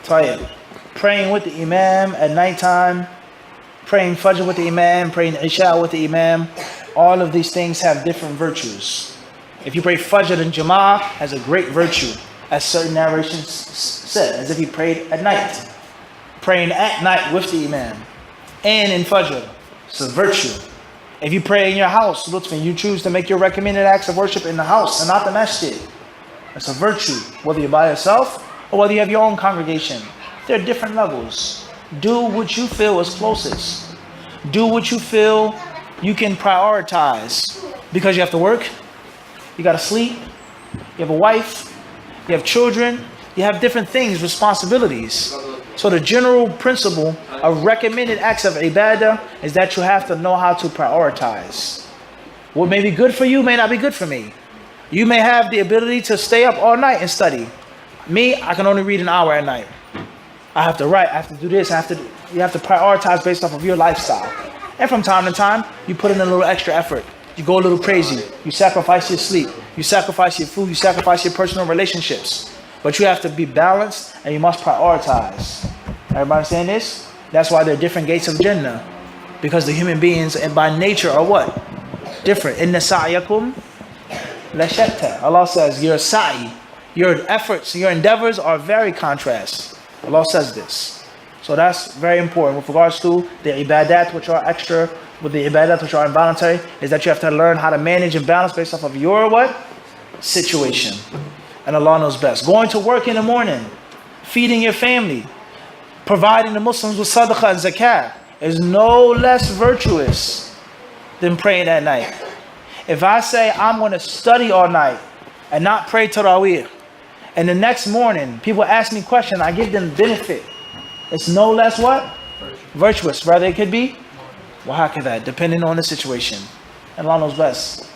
Tayyib. Praying with the Imam at nighttime, praying Fajr with the Imam, praying Isha with the Imam, all of these things have different virtues. If you pray Fajr in Jama'ah, has a great virtue, as certain narrations said, as if you prayed at night. Praying at night with the Imam and in Fajr, it's a virtue. If you pray in your house, Lutfan, you choose to make your recommended acts of worship in the house and not the masjid. It's a virtue, whether you're by yourself or whether you have your own congregation. There are different levels. Do what you feel is closest. Do what you feel you can prioritize. Because you have to work, you got to sleep, you have a wife, you have children, you have different things, responsibilities. So the general principle of recommended acts of ibadah is that you have to know how to prioritize. What may be good for you may not be good for me. You may have the ability to stay up all night and study. Me, I can only read an hour at night. I have to write, I have to do this, you have to prioritize based off of your lifestyle. And from time to time, you put in a little extra effort. You go a little crazy. You sacrifice your sleep. You sacrifice your food. You sacrifice your personal relationships. But you have to be balanced and you must prioritize. Everybody understand this? That's why there are different gates of Jannah. Because the human beings and by nature are what? Different. Inna sa'yakum la shatta. Allah says your sa'i, your efforts, your endeavors are very contrast. Allah says this. So that's very important. With regards to the ibadat which are extra, with the ibadat which are involuntary, is that you have to learn how to manage and balance based off of your what? Situation. And Allah knows best. Going to work in the morning, feeding your family, providing the Muslims with sadaqah and zakat is no less virtuous than praying at night. If I say I'm going to study all night and not pray Taraweeh, and the next morning people ask me questions, I give them benefit, it's no less what? Virtuous. Rather it could be wahakadha, depending on the situation. And Allah knows best.